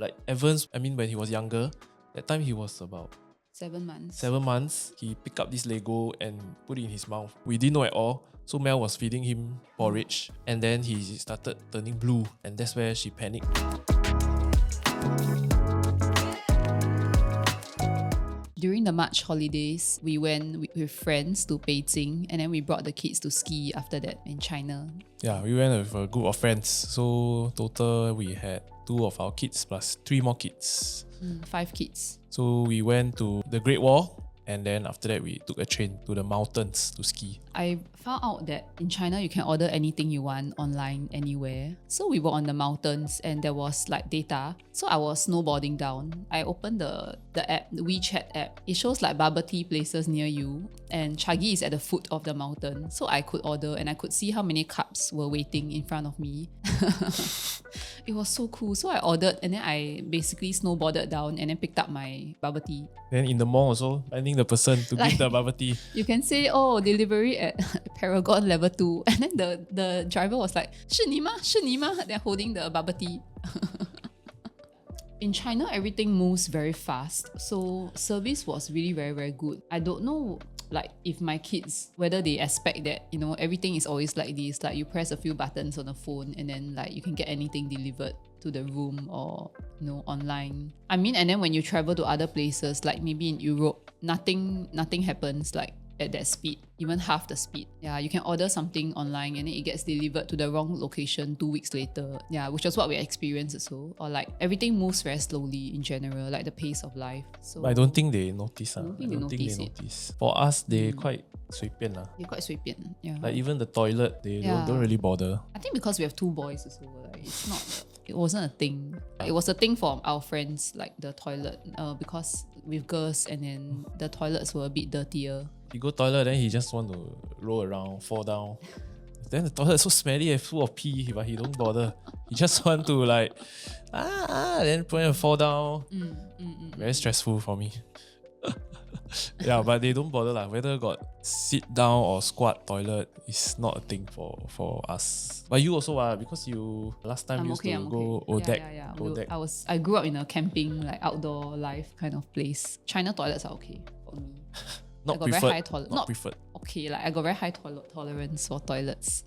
Like Evans, I mean, when he was younger, that time he was about 7 months. 7 months. He picked up this Lego and put it in his mouth. We didn't know at all. So Mel was feeding him porridge, and then he started turning blue, and that's where she panicked. During the March holidays, we went with friends to Beijing, and then we brought the kids to ski after that in China. Yeah, we went with a group of friends. So total we had 2 of our kids plus 3 more kids. 5 kids. So we went to the Great Wall, and then after that we took a train to the mountains to ski. I found out that in China you can order anything you want online anywhere. So we were on the mountains and there was like data. So I was snowboarding down. I opened the app, the WeChat app. It shows like bubble tea places near you, and Changi is at the foot of the mountain. So I could order and I could see how many cups were waiting in front of me. It was so cool. So I ordered and then I basically snowboarded down and then picked up my bubble tea. Then in the mall also, finding the person to give the bubble tea. You can say, oh, delivery at Paragon level 2. And then the driver was like, 是你吗? They're holding the bubble tea. In China, everything moves very fast. So service was really very, very good. I don't know like if my kids, whether they expect that, you know, everything is always like this. Like you press a few buttons on the phone and then like you can get anything delivered to the room or, you know, online. I mean, and then when you travel to other places, like maybe in Europe, nothing happens like at that speed, even half the speed. Yeah, you can order something online and then it gets delivered to the wrong location 2 weeks later. Yeah, which was what we experienced also. Or like everything moves very slowly in general, like the pace of life. So But I don't think they notice. I don't think they notice. For us, they quite 随便 lah. They're quite 随便. Yeah. Like even the toilet, they Yeah. don't really bother. I think because we have 2 boys also, like it wasn't a thing. It was a thing for our friends, like the toilet, because with girls and then the toilets were a bit dirtier. He go toilet, then he just want to roll around, fall down. Then the toilet is so smelly and full of pee, but he don't bother. He just want to like, then fall down. Very stressful for me. Yeah, but they don't bother lah. Whether got sit down or squat toilet is not a thing for us. But you also because you last time used to go ODEC. Yeah. I grew up in a camping, like outdoor life kind of place. China toilets are okay for me. Not I got preferred. very high tolerance. Not preferred. Okay, like I got very high tolerance for toilets.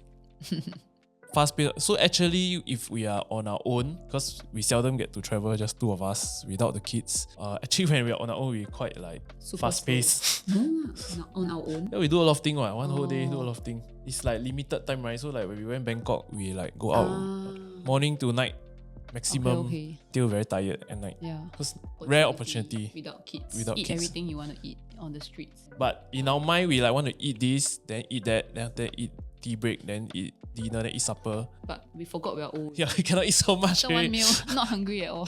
Fast pace. So actually, if we are on our own, because we seldom get to travel, just 2 of us without the kids. Actually, when we are on our own, we quite like fast paced. On our own. Yeah, we do a lot of things. One whole day, do a lot of things. It's like limited time, right? So like when we went Bangkok, we like go out morning to night, maximum. Till very tired at night. Yeah. Because rare opportunity. Without kids. Without eat kids. everything you want to eat on the streets. But in our mind, we like want to eat this, then eat that, then after that eat tea break, then eat dinner, then eat supper. But we forgot we are old. Yeah, we cannot eat so much. After one meal, not hungry at all.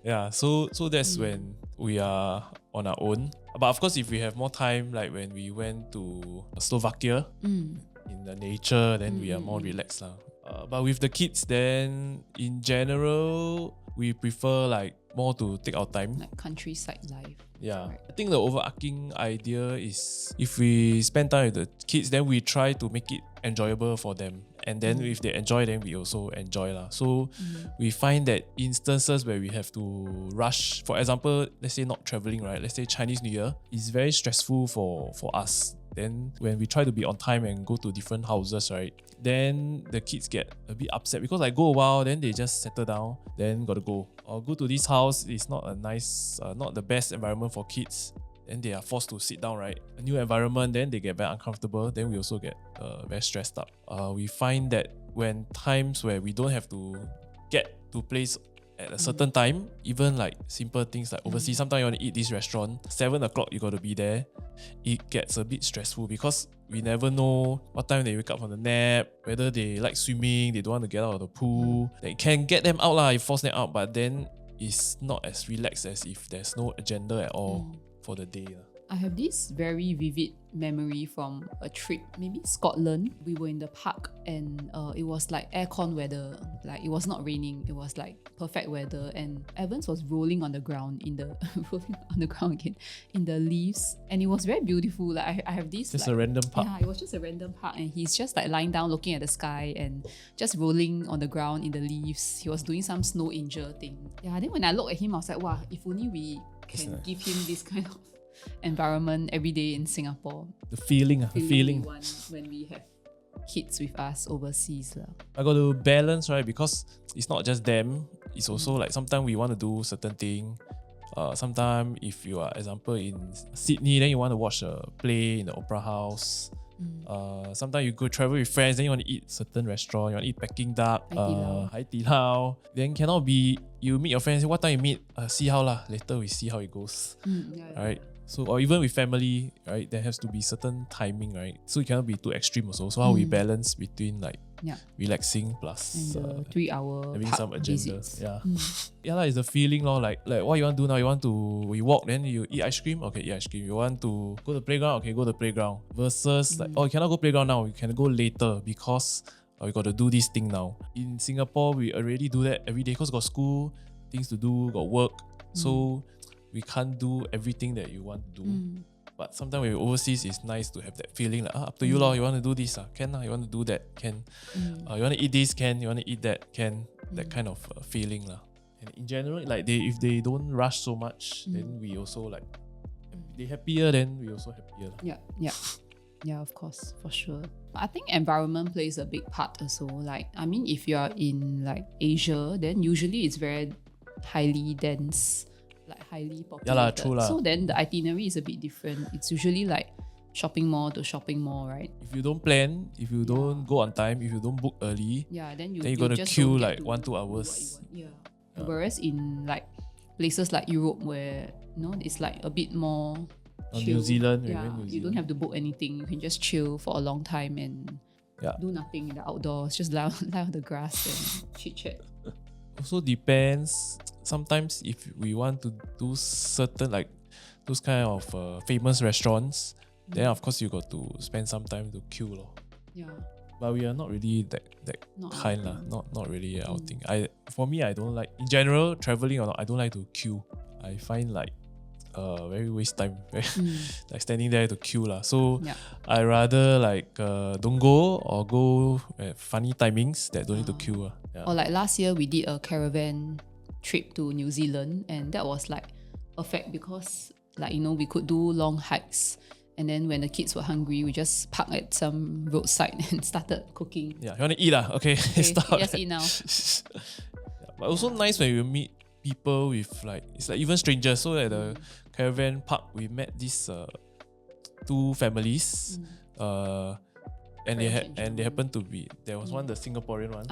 Yeah, so that's when we are on our own. But of course, if we have more time, like when we went to Slovakia in the nature, then we are more relaxed lah. But with the kids, then in general, we prefer like more to take our time. Like countryside life. Yeah. Right. I think the overarching idea is if we spend time with the kids, then we try to make it enjoyable for them. And then if they enjoy, then we also enjoy lah. So we find that instances where we have to rush, for example, let's say not traveling, right? Let's say Chinese New Year is very stressful for us. Then when we try to be on time and go to different houses, right? Then the kids get a bit upset because I go a while, then they just settle down, then gotta go. Or go to this house, it's not a nice, not the best environment for kids. Then they are forced to sit down, right? A new environment, then they get very uncomfortable. Then we also get very stressed up. We find that when times where we don't have to get to place at a certain time, even like simple things like overseas, sometimes you want to eat this restaurant, 7 o'clock you got to be there. It gets a bit stressful because we never know what time they wake up from the nap, whether they like swimming, they don't want to get out of the pool. They can get them out lah, you force them out, but then it's not as relaxed as if there's no agenda at all for the day. I have this very vivid memory from a trip, maybe Scotland. We were in the park and it was like aircon weather. Like it was not raining. It was like perfect weather. And Evans was rolling on the ground rolling on the ground again in the leaves. And it was very beautiful. Like I have this Just like, a random park. Yeah, it was just a random park, and he's just like lying down looking at the sky and just rolling on the ground in the leaves. He was doing some snow angel thing. Yeah, then when I looked at him, I was like, wow, if only we can give him this kind of environment every day in Singapore. The feeling. We want when we have kids with us overseas. I got to balance, right? Because it's not just them. It's also like sometimes we want to do certain thing. Sometimes if you are, example, in Sydney, then you want to watch a play in the opera house. Sometimes you go travel with friends, then you want to eat certain restaurant, you want to eat Peking duck, Hai Di Lao. Then cannot be you meet your friends, what time you meet, see how lah. Later we see how it goes. Right? So, or even with family, right? There has to be certain timing, right? So it cannot be too extreme also. So how we balance between like relaxing plus and the 3-hour having some agenda. visits. Yeah, it's the feeling lor. Like what you want to do now? You want to we walk, then you eat ice cream. Okay, eat ice cream. You want to go to the playground? Okay, go to the playground. Versus like, oh, you cannot go playground now. You can go later because we got to do this thing now. In Singapore, we already do that every day because got school, things to do, got work. So we can't do everything that you want to do. But sometimes when you're overseas, it's nice to have that feeling like, up to you lor. You want to do this, can lah. You want to do that, can. You want to eat this, can. You want to eat that, can. That kind of feeling lah. And in general, like if they don't rush so much, then we also like they happier. Then we also happier. Yeah, of course, for sure. I think environment plays a big part also. Like, I mean, if you are in like Asia, then usually it's very highly dense, like highly populated. Yeah lah, true lah. So then the itinerary is a bit different. It's usually like shopping mall to shopping mall, right? If you don't plan, if you don't go on time, if you don't book early, then you're gonna queue like 1-2 hours. Whereas in like places like Europe where it's like a bit more chill. New Zealand, you don't have to book anything. You can just chill for a long time and do nothing in the outdoors. Just lie on the grass and chit chat. Also depends. Sometimes if we want to do certain like those kind of famous restaurants, then of course you got to spend some time to queue lor. But we are not really that kind lah. Not really our thing. For me, I don't like, in general, traveling or not, I don't like to queue. I find like very waste time. Like standing there to queue lah. So I rather like don't go or go at funny timings that don't need to queue. Or like last year we did a caravan trip to New Zealand, and that was like perfect because like we could do long hikes. And then when the kids were hungry, we just parked at some roadside and started cooking. Yeah, you want to eat lah? Okay, start. Just eat now. But also nice when you meet people with like, it's like even strangers. So at the caravan park, we met these 2 families. And they happened to be, there was one, the Singaporean one.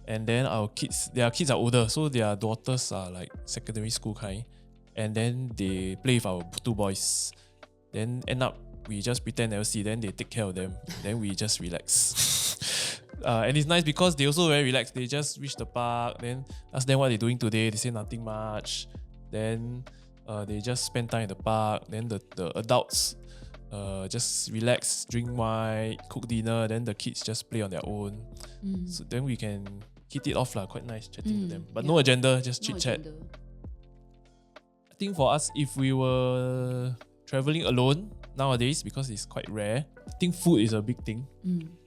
And then their kids are older, so their daughters are like secondary school kind. And then they play with our 2 boys. Then end up we just pretend never see. Then they take care of them. Then we just relax. And it's nice because they also very relaxed. They just reach the park. Then ask them what they're doing today. They say nothing much. Then they just spend time in the park. Then the adults just relax, drink wine, cook dinner. Then the kids just play on their own. So then we can hit it off lah. Quite nice chatting to them. But no agenda, just chit chat. I think for us, if we were traveling alone nowadays, because it's quite rare, I think food is a big thing.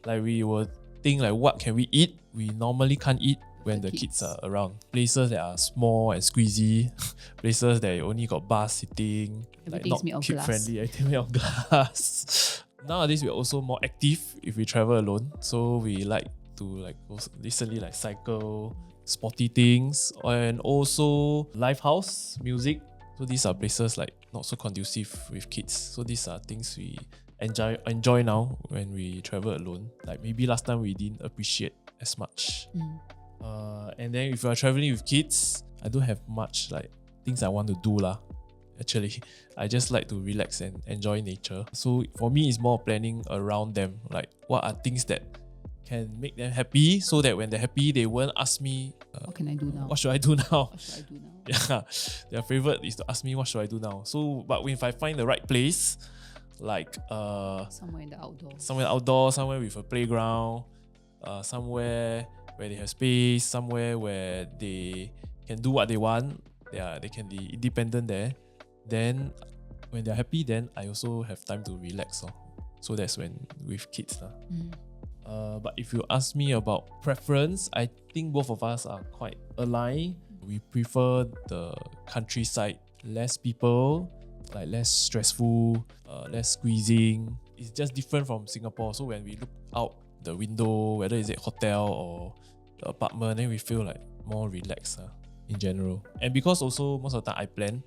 Like we will think like, what can we eat? We normally can't eat when the kids are around. Places that are small and squeezy, places that only got bars sitting, like not kid friendly, everything made of glass. Nowadays we're also more active if we travel alone. So we like to like also recently like cycle, sporty things, and also live house music. So these are places like not so conducive with kids. So these are things we enjoy now when we travel alone. Like maybe last time we didn't appreciate as much. And then if you are traveling with kids, I don't have much like things I want to do lah. Actually, I just like to relax and enjoy nature. So for me, it's more planning around them. Like what are things that can make them happy, so that when they're happy, they won't ask me, what can I do now? what should I do now? What should I do now? Yeah, their favorite is to ask me what should I do now. So, but if I find the right place, like Somewhere in the outdoors. somewhere outdoor, somewhere with a playground, somewhere where they have space, somewhere where they can do what they want, they can be independent there. Then when they're happy, then I also have time to relax. So that's when with kids. But if you ask me about preference, I think both of us are quite aligned. We prefer the countryside, less people, like less stressful, less squeezing. It's just different from Singapore. So when we look out the window, whether it's a hotel or the apartment, then we feel like more relaxed in general. And because also most of the time I plan,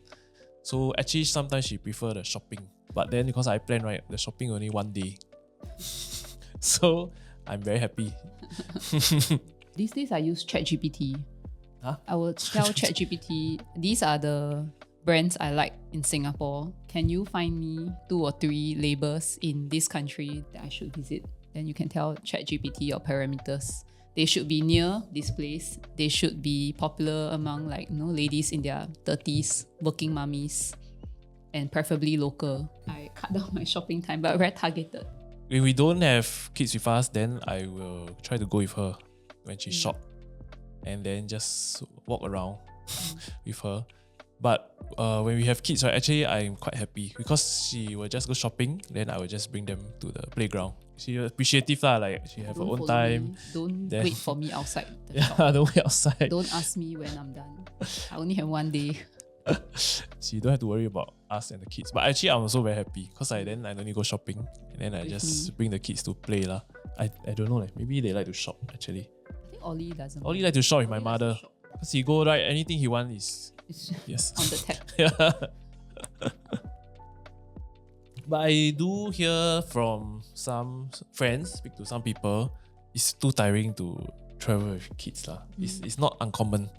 so actually sometimes she prefer the shopping. But then because I plan, right, the shopping only one day. So I'm very happy. These days I use ChatGPT. Huh? I will tell ChatGPT, these are the brands I like in Singapore. Can you find me 2 or 3 labels in this country that I should visit? Then you can tell ChatGPT your parameters. They should be near this place. They should be popular among ladies in their 30s, working mummies, and preferably local. I cut down my shopping time, but very targeted. When we don't have kids with us, then I will try to go with her when she shop, and then just walk around with her. But when we have kids, right, actually I'm quite happy because she will just go shopping, then I will just bring them to the playground. She appreciative lah, like she have her own time. Don't wait for me outside the Yeah, shop. don't wait outside. Don't ask me when I'm done. I only have one day. She don't have to worry about us and the kids. But actually I'm also very happy because I don't need to go shopping, and then I With just me. bring the kids to play lah. I don't know, like maybe they like to shop actually. I think Ollie doesn't. Ollie like to shop with my Ollie likes to mother. shop. Because he go right, anything he want is It's yes. on the tap. Yeah. But I do hear from some friends, speak to some people, it's too tiring to travel with kids lah. It's not uncommon.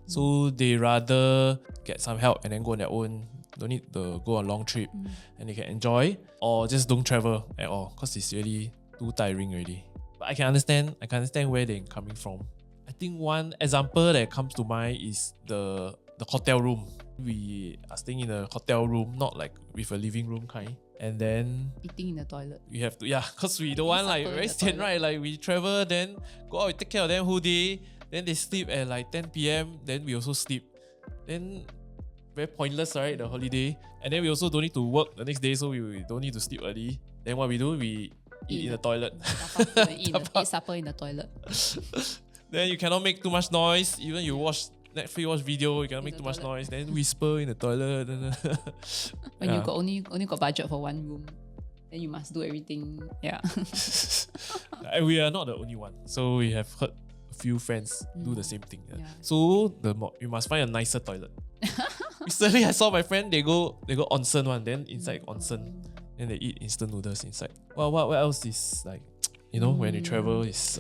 So they rather get some help and then go on their own. Don't need to go on a long trip and they can enjoy, or just don't travel at all because it's really too tiring already. But I can understand where they're coming from. I think one example that comes to mind is the hotel room. We are staying in a hotel room, not like with a living room kind. And then Eating in the toilet. we have to, because we don't want like supper in very the sian, toilet. right? Like we travel, then go out, we take care of them whole day. Then they sleep at like 10 p.m. Then we also sleep. Then very pointless, right? The holiday. And then we also don't need to work the next day, so we don't need to sleep early. Then what we do, we eat in the toilet. Eat supper in the toilet. Then you cannot make too much noise. Even you watch Netflix, watch video, you cannot In make the too much toilet. noise. Then whisper in the toilet. When you got only got budget for one room, then you must do everything. Yeah. And we are not the only one. So we have heard a few friends do the same thing. Yeah. So you must find a nicer toilet. Recently I saw my friend, they go onsen one, then inside onsen, then they eat instant noodles inside. Well, what else is like, when you travel is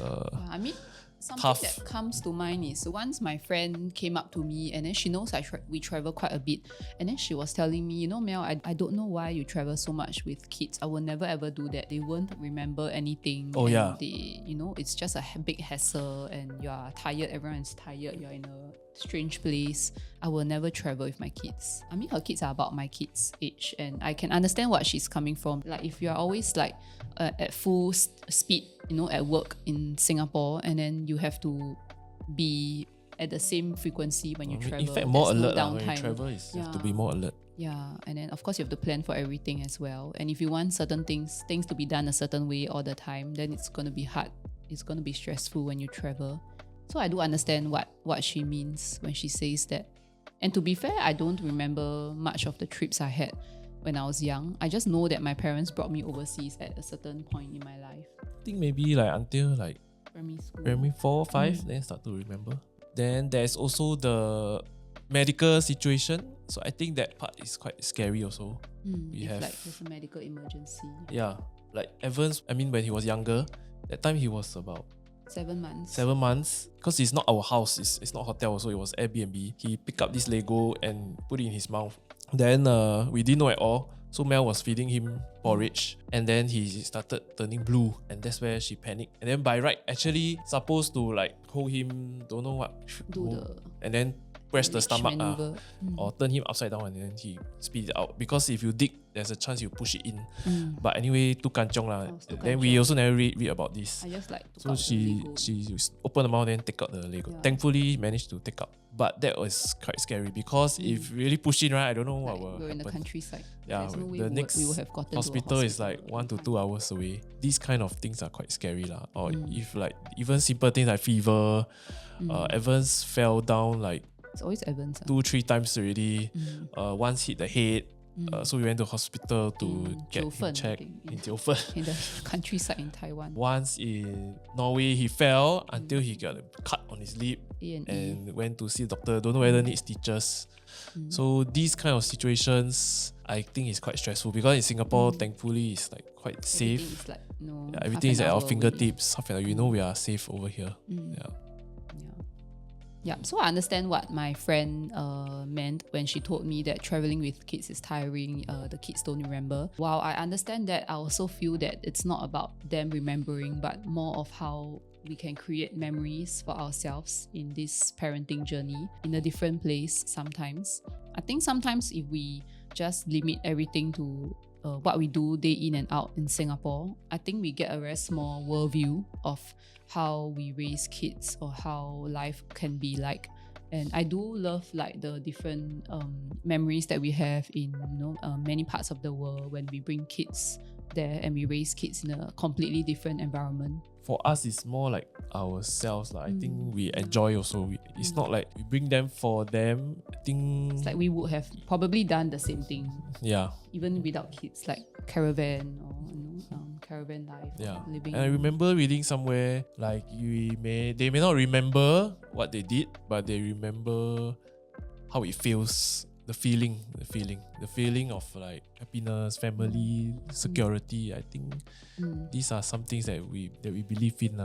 I mean, something tough. that comes to mind is once my friend came up to me and then she knows we travel quite a bit, and then she was telling me, Mel, I don't know why you travel so much with kids. I will never ever do that. They won't remember anything. Oh, and yeah. They, it's just a big hassle and you are tired. Everyone is tired. You're in a strange place. I will never travel with my kids. I mean, her kids are about my kids' age, and I can understand what she's coming from. Like if you are always like at full speed, at work in Singapore, and then you have to be at the same frequency when you travel. in fact, more There's no alert lah. When you downtime. travel, you have to Yeah. be more alert. Yeah, and then of course you have to plan for everything as well. And if you want certain things to be done a certain way all the time, then it's going to be hard. It's going to be stressful when you travel. So I do understand what she means when she says that. And to be fair, I don't remember much of the trips I had when I was young. I just know that my parents brought me overseas at a certain point in my life. I think maybe like until like Primary school. primary 4 or 5, then start to remember. Then there's also the medical situation. So I think that part is quite scary also. We if have- like there's a medical emergency. Yeah, like Evans, when he was younger, that time he was about 7 months. 7 months, because it's not our house, it's not hotel, so it was Airbnb. He picked up this Lego and put it in his mouth. Then we didn't know at all. So Mel was feeding him porridge, and then he started turning blue, and that's where she panicked. And then by right, actually supposed to like hold him, don't know what, and then press the stomach or turn him upside down, and then he spit it out. Because if you dig, there's a chance you push it in. But anyway, too kanchong lah. Then we also never read about this. I just like so she opened the mouth and take out the Lego. Thankfully, managed to take out. But that was quite scary because if really push in, right, I don't know what will we're happen. in the countryside. Yeah, no the next we would have gotten hospital is like 1 to 2 hours away. These kind of things are quite scary lah. Or if like even simple things like fever, Evans fell down like it's always Evans 2-3 times already. Once hit the head. So we went to hospital to get him checked in Jiufen. In the countryside in Taiwan. Once in Norway, he fell until he got a cut on his lip and went to see a doctor. Don't know whether needs stitches. So these kind of situations, I think is quite stressful because in Singapore, thankfully, it's like quite safe. Everything is like, everything is at our fingertips. Half an hour, we are safe over here. Yeah, so I understand what my friend meant when she told me that traveling with kids is tiring, the kids don't remember. While I understand that, I also feel that it's not about them remembering, but more of how we can create memories for ourselves in this parenting journey in a different place sometimes. I think sometimes if we just limit everything to what we do day in and out in Singapore, I think we get a very small worldview of how we raise kids or how life can be like. And I do love like the different memories that we have in many parts of the world when we bring kids there and we raise kids in a completely different environment. For us, it's more like ourselves. I think we enjoy also. It's not like we bring them for them. I think it's like we would have probably done the same thing. Yeah. Even without kids, like caravan or caravan life. Yeah. Living. And I remember reading somewhere like they may not remember what they did, but they remember how it feels. The feeling of like happiness, family, security. I think these are some things that we believe in.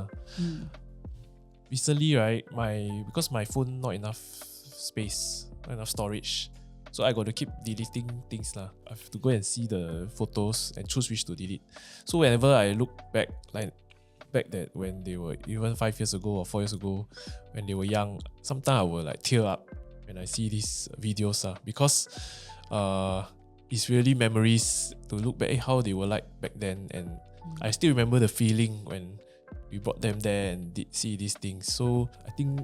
Recently, right, because my phone not enough space, not enough storage, so I got to keep deleting things. I have to go and see the photos and choose which to delete. So whenever I look back that when they were even 5 years ago or 4 years ago, when they were young, sometimes I will like tear up when I see these videos because it's really memories to look back how they were like back then, and I still remember the feeling when we brought them there and did see these things. So I think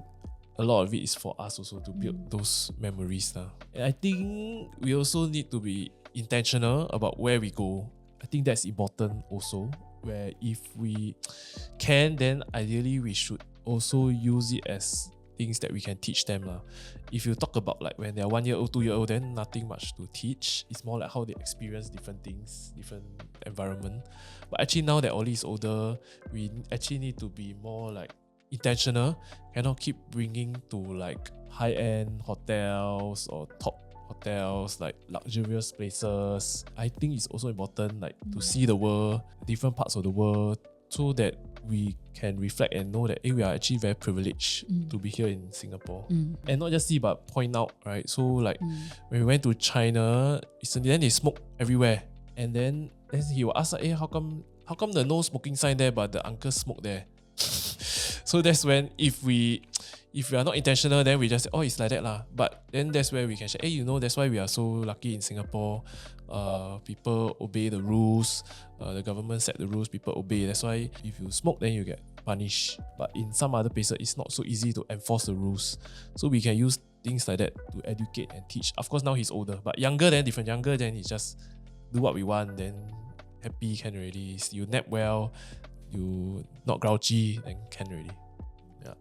a lot of it is for us also to build those memories. And I think we also need to be intentional about where we go. I think that's important also, where if we can, then ideally we should also use it as things that we can teach them. If you talk about like when they're 1 year old, 2 year old, then nothing much to teach. It's more like how they experience different things, different environment. But actually now that Ollie is older, we actually need to be more like intentional. Cannot keep bringing to like high-end hotels or top hotels, like luxurious places. I think it's also important like to see the world, different parts of the world, so that we can reflect and know that we are actually very privileged to be here in Singapore. And not just see but point out, right? So like when we went to China recently, then they smoke everywhere. And then he will ask, how come the no smoking sign there but the uncle smoke there? So that's when if we are not intentional, then we just say, it's like that lah. But then that's where we can say, that's why we are so lucky in Singapore. People obey the rules. The government set the rules, people obey. That's why if you smoke, then you get punished. But in some other places, it's not so easy to enforce the rules. So we can use things like that to educate and teach. Of course, now he's older, but younger then different. Younger then he just do what we want, then happy can already. You nap well, you not grouchy, then can already. Yeah.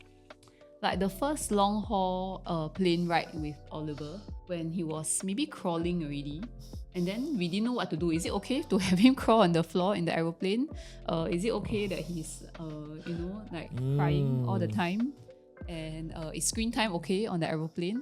Like the first long haul plane ride with Oliver, when he was maybe crawling already, and then we didn't know what to do. Is it okay to have him crawl on the floor in the aeroplane? Is it okay that he's crying all the time? And is screen time okay on the aeroplane?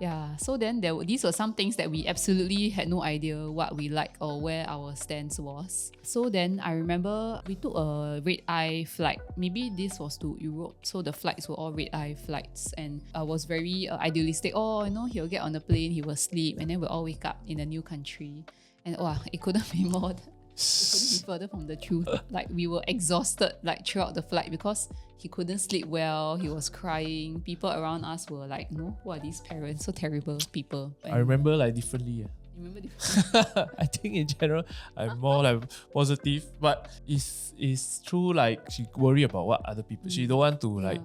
Yeah, so then these were some things that we absolutely had no idea what we liked or where our stance was. So then I remember we took a red-eye flight. Maybe this was to Europe, so the flights were all red-eye flights, and I was very idealistic. Oh, he'll get on the plane, he will sleep, and then we'll all wake up in a new country. And it couldn't be more. It couldn't be further from the truth. Like, we were exhausted like throughout the flight because he couldn't sleep well, he was crying. People around us were like, no, who are these parents? So terrible people. I remember like differently. You remember differently? I think in general, I'm more like positive, but it's true, like she worry about what other people. She don't want to like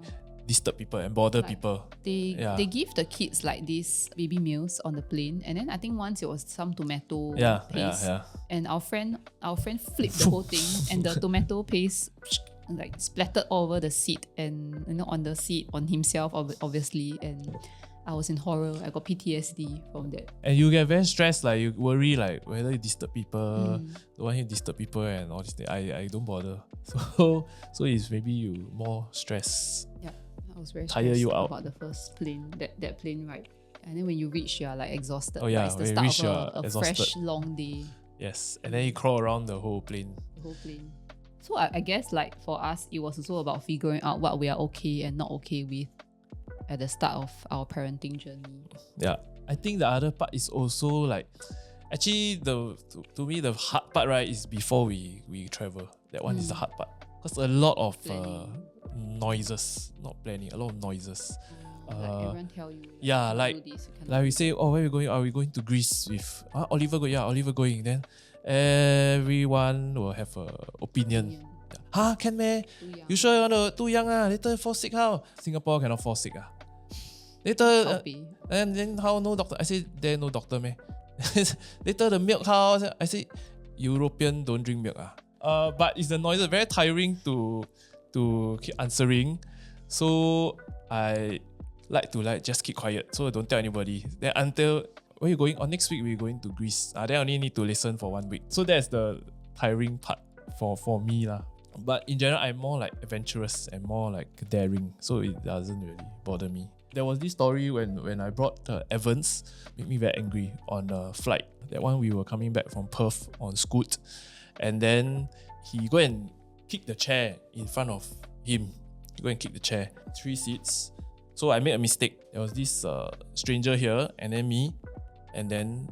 disturb people and bother people. They give the kids like these baby meals on the plane, and then I think once it was some tomato paste, and our friend flipped the whole thing, and the tomato paste like splattered all over the seat, and on the seat, on himself obviously, and I was in horror. I got PTSD from that. And you get very stressed, like you worry like whether you disturb people, don't want him to disturb people and all this thing. I don't bother. So it's maybe you more stress. Yeah, I was very tire stressed you out about the first plane, that plane ride. And then when you reach, you're like exhausted. Oh yeah, it's the when you start reach, of a exhausted. fresh long day. Yes, and then you crawl around the whole plane. The whole plane. So I guess like for us, it was also about figuring out what we are okay and not okay with at the start of our parenting journey. Yeah, I think the other part is also like, actually to me the hard part, right, is before we travel. That one is the hard part, because a lot of noises, not planning, a lot of noises. Like everyone tell you. Yeah, like do this, like we say, oh, where are we going? Are we going to Greece with Oliver? Oliver going. Then everyone will have an opinion. Huh? Can meh? You sure you want to too young? Later fall sick how? Singapore cannot fall sick. Later and then how no doctor? I say there no doctor meh? Later the milk how? I say European don't drink milk but it's the noise very tiring to keep answering. So I like to just keep quiet, so don't tell anybody. Then until where you going? Next week we're going to Greece. Then I only need to listen for 1 week. So that's the tiring part for me lah. But in general, I'm more like adventurous and more like daring, so it doesn't really bother me. There was this story when I brought Evans, made me very angry on a flight. That one we were coming back from Perth on Scoot, and then he go and kick the chair in front of him. He go and kick the chair. 3 seats. So I made a mistake. There was this stranger here, and then me, and then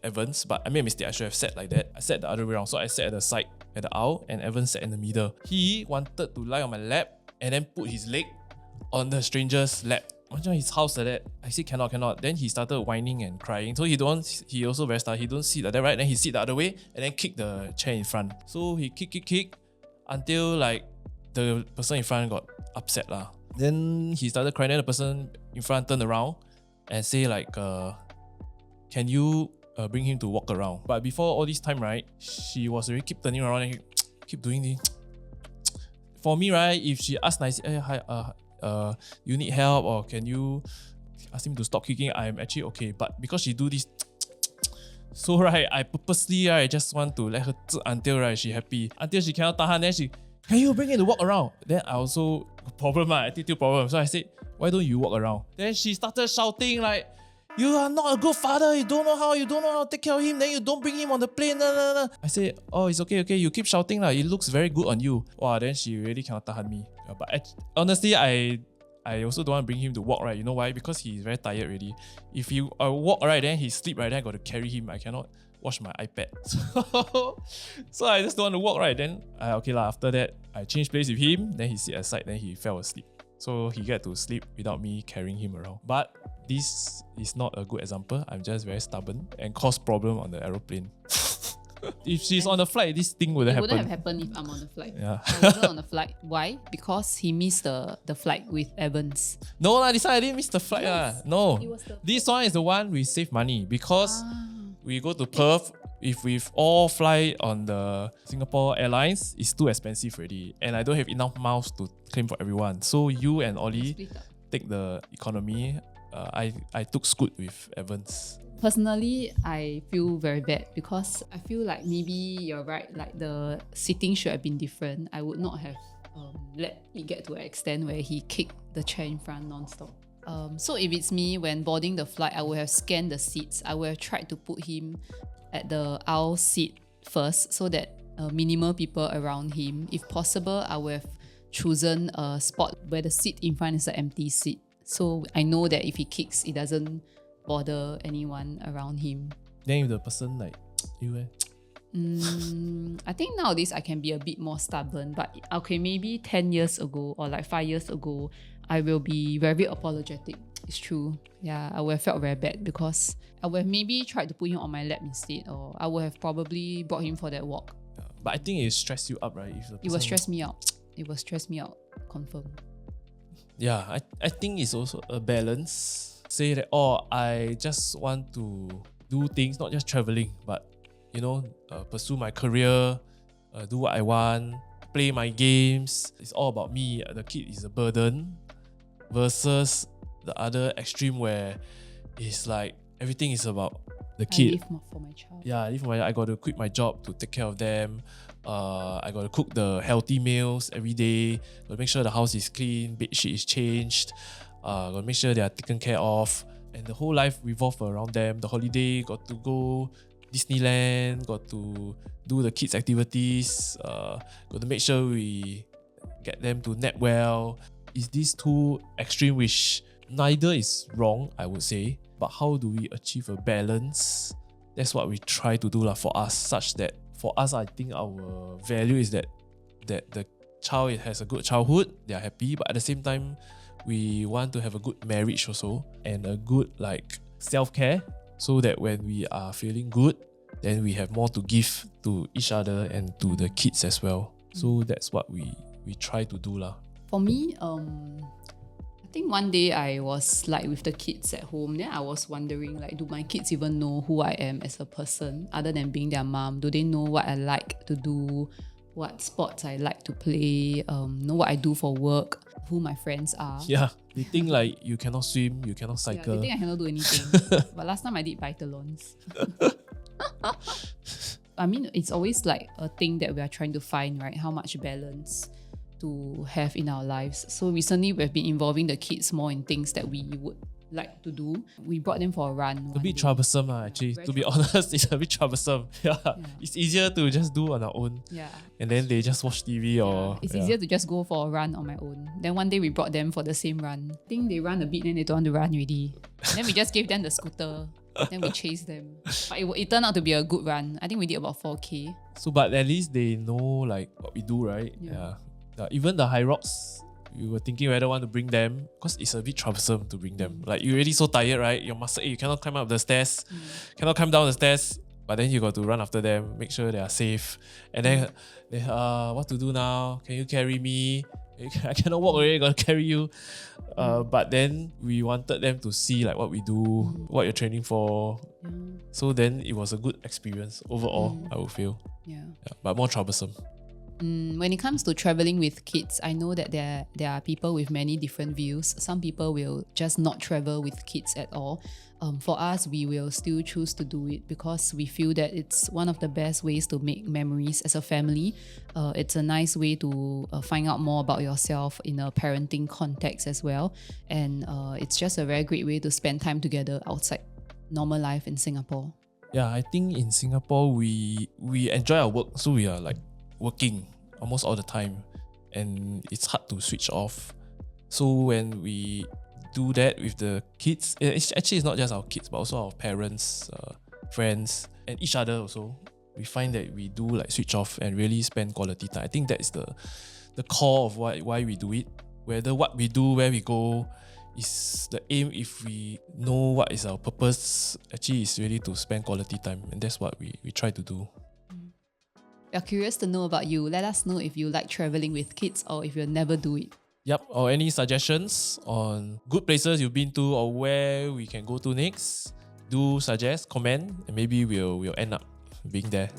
Evans. But I made a mistake. I should have sat like that. I sat the other way around. So I sat at the side, at the aisle, and Evans sat in the middle. He wanted to lie on my lap and then put his leg on the stranger's lap. Macam his house like that. I said cannot. Then he started whining and crying. So he also very stubborn. He don't sit like that, right? Then he sit the other way and then kick the chair in front. So he kick until like the person in front got upset lah. Then he started crying. Then the person in front turned around and say like, can you bring him to walk around? But before all this time, right, she was already keep turning around and keep doing this. For me, right, if she asked nicely, hey, hi, you need help or can you ask him to stop kicking, I'm actually okay. But because she do this, so right, I purposely just want to let her until right she happy, until she cannot tahan. Then she, can you bring him to walk around? Then I also attitude problem. So I said, why don't you walk around? Then she started shouting like, you are not a good father, you don't know how to take care of him, then you don't bring him on the plane. I said, oh, it's okay, you keep shouting, it looks very good on you. Wow, then she really cannot tahan me. But honestly, I also don't want to bring him to walk, right? You know why? Because he's very tired already. If he walk, right, then he sleep, right, then I got to carry him. I cannot watch my iPad. So I just don't want to walk, right? Then okay lah, after that, I changed place with him, then he sit aside, then he fell asleep. So he get to sleep without me carrying him around. But this is not a good example. I'm just very stubborn and cause problem on the aeroplane. If she's on the flight, this thing wouldn't happen. It wouldn't have happened if I'm on the flight. Yeah. I wasn't on the flight. Why? Because he missed the flight with Evans. No lah, this one I didn't miss the flight. Yes, No. This one is the one we save money because we go to Perth. If we all fly on the Singapore Airlines, it's too expensive already. And I don't have enough miles to claim for everyone. So you and Ollie take the economy. I took Scoot with Evans. Personally, I feel very bad because I feel like maybe you're right, like the seating should have been different. I would not have let it get to an extent where he kicked the chair in front non-stop. So if it's me, when boarding the flight, I would have scanned the seats. I would have tried to put him at the aisle seat first so that minimal people around him. If possible, I would have chosen a spot where the seat in front is an empty seat. So I know that if he kicks, it doesn't bother anyone around him. Then if the person like you, I think nowadays I can be a bit more stubborn, but okay, maybe 10 years ago or like 5 years ago, I will be very apologetic. It's true. Yeah, I would have felt very bad because I would have maybe tried to put him on my lap instead, or I would have probably brought him for that walk. but I think it stress you up, right? If the It will stress me out. It will stress me out, confirm. Yeah, I think it's also a balance. Say that, oh, I just want to do things, not just traveling, but pursue my career, do what I want, play my games. It's all about me. The kid is a burden versus the other extreme where it's like everything is about the I kid. live more for my child. Yeah, I got to quit my job to take care of them. I got to cook the healthy meals every day. Got to make sure the house is clean, bed sheet is changed. Got to make sure they are taken care of. And the whole life revolves around them. The holiday, got to go Disneyland, got to do the kids' activities. Got to make sure we get them to nap well. Is these two extreme, which neither is wrong, I would say. But how do we achieve a balance? That's what we try to do for us, such that for us, I think our value is that the child has a good childhood, they are happy, but at the same time, we want to have a good marriage also and a good self-care, so that when we are feeling good, then we have more to give to each other and to the kids as well. So that's what we try to do . For me, I think one day I was with the kids at home. Then I was wondering, do my kids even know who I am as a person other than being their mom? Do they know what I like to do, what sports I like to play, know what I do for work, who my friends are? Yeah, they think you cannot swim, you cannot Yeah, cycle. they think I cannot do anything. But last time I did biathlons. I mean, it's always a thing that we are trying to find, right? How much balance to have in our lives. So recently we've been involving the kids more in things that we would like to do. We brought them for a run. A bit troublesome, actually. To be honest, it's a bit troublesome. Yeah. It's easier to just do on our own. Yeah. And then they just watch TV or... It's easier to just go for a run on my own. Then one day we brought them for the same run. I think they run a bit, then they don't want to run already. Then we just gave them the scooter. Then we chased them. But it turned out to be a good run. I think we did about 4K. So, but at least they know what we do, right? Yeah. Even the high rocks, we were thinking whether want to bring them, because it's a bit troublesome to bring them. You're already so tired, right? Your muscle, you cannot climb up the stairs, cannot climb down the stairs, but then you got to run after them, make sure they are safe. And then, what to do now? Can you carry me? I cannot walk already, gotta carry you. But then we wanted them to see what we do, what you're training for. So then it was a good experience overall, I would feel. Yeah. But more troublesome. When it comes to traveling with kids, I know that there are people with many different views. Some people will just not travel with kids at all. For us, we will still choose to do it because we feel that it's one of the best ways to make memories as a family. It's a nice way to find out more about yourself in a parenting context as well. And it's just a very great way to spend time together outside normal life in Singapore. Yeah, I think in Singapore, we enjoy our work. So we are working almost all the time. And it's hard to switch off. So when we do that with the kids, it's not just our kids, but also our parents, friends, and each other also. We find that we do switch off and really spend quality time. I think that is the core of why we do it. Whether what we do, where we go, is the aim. If we know what is our purpose, actually is really to spend quality time, and that's what we try to do. We are curious to know about you. Let us know if you like traveling with kids or if you'll never do it. Yep, or any suggestions on good places you've been to or where we can go to next, do suggest, comment, and maybe we'll end up being there.